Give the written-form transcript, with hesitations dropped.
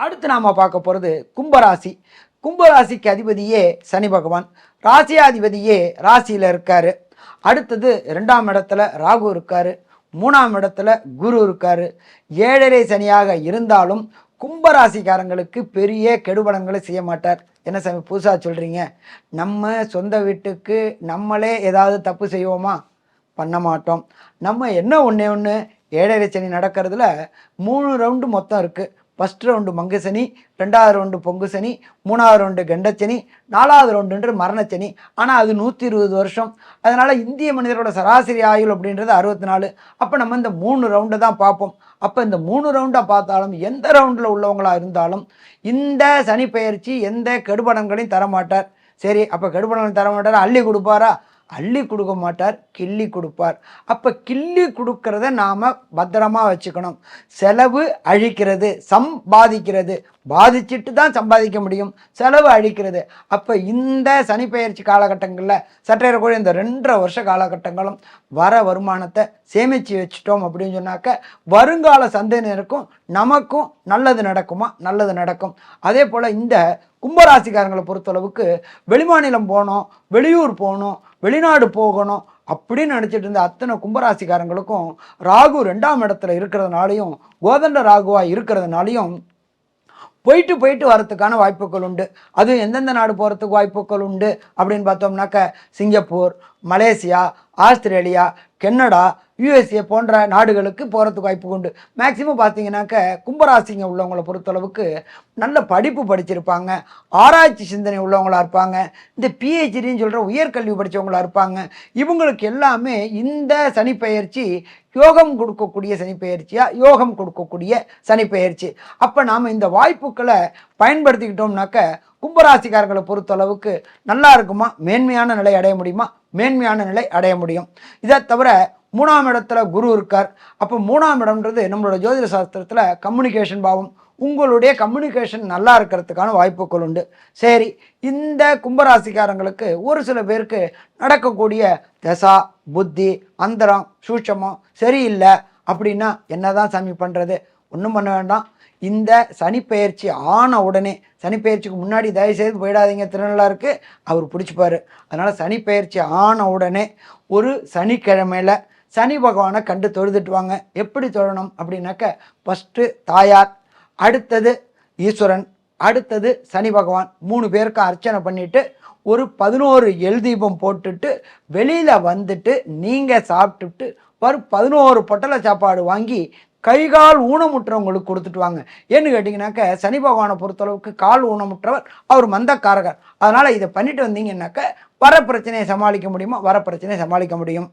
அடுத்து நாம் பார்க்க போகிறது கும்பராசி. கும்பராசிக்கு அதிபதியே சனி பகவான், ராசியாதிபதியே ராசியில் இருக்கார். அடுத்தது 2ஆம் இடத்துல ராகு இருக்கார், 3ஆம் இடத்துல குரு இருக்கார். 7.5 சனியாக இருந்தாலும் கும்பராசிக்காரங்களுக்கு பெரிய கெடுபலங்களை செய்ய மாட்டார். என்ன சாமி புதுசாக சொல்கிறீங்க? நம்ம சொந்த வீட்டுக்கு நம்மளே ஏதாவது தப்பு செய்வோமா? பண்ண மாட்டோம். நம்ம என்ன ஒன்றே 7.5 சனி நடக்கிறதுல 3 ரவுண்டு மொத்தம் இருக்குது. ஃபஸ்ட் ரவுண்டு மங்கு சனி, 2வது ரவுண்டு பொங்கு சனி, 3வது ரவுண்டு கண்டச்சனி, 4வது ரவுண்டுன்ற மரணச்சனி. ஆனால் அது 120 வருஷம். அதனால் இந்திய மனிதரோட சராசரி ஆயுள் அப்படின்றது 64. அப்போ நம்ம இந்த 3 ரவுண்டை தான் பார்ப்போம். அப்போ இந்த 3 ரவுண்டாக பார்த்தாலும் எந்த ரவுண்டில் உள்ளவங்களாக இருந்தாலும் இந்த சனி பெயர்ச்சி எந்த கெடுபடங்களையும் தரமாட்டார். சரி, அப்போ கெடுபடங்கள் தரமாட்டார், அள்ளி கொடுப்பாரா? அள்ளி கொடுக்க மாட்டார், கிள்ளி கொடுப்பார். அப்போ கிள்ளி கொடுக்கறத நாம் பத்திரமாக வச்சுக்கணும். செலவு அழிக்கிறது, சம்பாதிக்கிறது. பாதிச்சுட்டு தான் சம்பாதிக்க முடியும், செலவு அழிக்கிறது. அப்போ இந்த சனி பெயர்ச்சி காலகட்டங்களில் சற்றேறக்கூடிய இந்த 2.5 வருஷ காலகட்டங்களும் வர வருமானத்தை சேமித்து வச்சுட்டோம் அப்படின்னு சொன்னாக்க வருங்கால சந்ததியினருக்கும் நமக்கும் நல்லது நடக்குமா? நல்லது நடக்கும். அதே போல் இந்த கும்பராசிக்காரங்களை பொறுத்தளவுக்கு வெளிமாநிலம் போகணும், வெளியூர் போகணும், வெளிநாடு போகணும் அப்படின்னு நினச்சிட்டு இருந்த அத்தனை கும்பராசிக்காரங்களுக்கும் ராகு 2ஆம் இடத்துல இருக்கிறதுனாலையும் கோதண்ட ராகுவாக இருக்கிறதுனாலையும் போயிட்டு வரத்துக்கான வாய்ப்புகள் உண்டு. அதுவும் எந்தெந்த நாடு போகிறதுக்கு வாய்ப்புகள் உண்டு அப்படின்னு பார்த்தோம்னாக்க Singapore, Malaysia, Australia, Canada, USA போன்ற நாடுகளுக்கு போகிறதுக்கு வாய்ப்பு உண்டு. மேக்சிமம் பார்த்தீங்கன்னாக்க கும்பராசிங்க உள்ளவங்களை பொறுத்தளவுக்கு நல்ல படிப்பு படிச்சிருப்பாங்க, ஆராய்ச்சி சிந்தனை உள்ளவங்களாக இருப்பாங்க, இந்த பிஹெச்டின்னு சொல்கிற உயர்கல்வி படித்தவங்களாக இருப்பாங்க. இவங்களுக்கு எல்லாமே இந்த சனிப்பெயர்ச்சி யோகம் கொடுக்கக்கூடிய சனிப்பெயர்ச்சியாக யோகம் கொடுக்கக்கூடிய சனிப்பெயர்ச்சி. அப்போ நாம் இந்த வாய்ப்புகளை பயன்படுத்திக்கிட்டோம்னாக்க கும்பராசிக்காரர்களை பொறுத்தளவுக்கு நல்லா இருக்குமா? மேன்மையான நிலை அடைய முடியுமா? மேன்மையான நிலை அடைய முடியும். இதை தவிர 3ஆம் இடத்துல குரு இருக்கார். அப்போ 3ஆம் இடம்ன்றது நம்மளோட ஜோதிட சாஸ்திரத்தில் கம்யூனிகேஷன் பாவம். உங்களுடைய கம்யூனிகேஷன் நல்லா இருக்கிறதுக்கான வாய்ப்புகள் உண்டு. சரி, இந்த கும்பராசிக்காரங்களுக்கு ஒரு சில பேருக்கு நடக்கக்கூடிய தசா புத்தி அந்தரம் சூட்சமம் சரியில்லை அப்படின்னா என்னதான் சாமி பண்ணுறது? ஒன்றும் பண்ண வேண்டாம். இந்த சனிப்பெயர்ச்சி ஆன உடனே, சனிப்பெயர்ச்சிக்கு முன்னாடி தயவுசெய்து போயிடாதீங்க, திருநள்ளாருக்கு அவர் பிடிச்சிப்பார். அதனால் சனிப்பெயர்ச்சி ஆன உடனே ஒரு சனிக்கிழமையில் சனி பகவானை கண்டு தொழுதுட்டு வாங்க. எப்படி தொழணும் அப்படின்னாக்க ஃபஸ்ட்டு தாயார், அடுத்தது ஈஸ்வரன், அடுத்தது சனி பகவான் 3 பேருக்கு அர்ச்சனை பண்ணிவிட்டு ஒரு 11 எல் தீபம் போட்டுட்டு வெளியில் வந்துட்டு நீங்கள் சாப்பிட்டுட்டு ஒரு 11 பொட்டலை சாப்பாடு வாங்கி கைகால் ஊனமுற்றவங்களுக்கு கொடுத்துட்டு வாங்க. ஏன்னு கேட்டிங்கனாக்க சனி பகவானை பொறுத்தளவுக்கு கால் ஊனமுற்றவர், அவர் மந்தக்காரகர். அதனால் இதை பண்ணிட்டு வந்தீங்கன்னாக்க வர பிரச்சனையை சமாளிக்க முடியுமா? வர பிரச்சனையை சமாளிக்க முடியும்.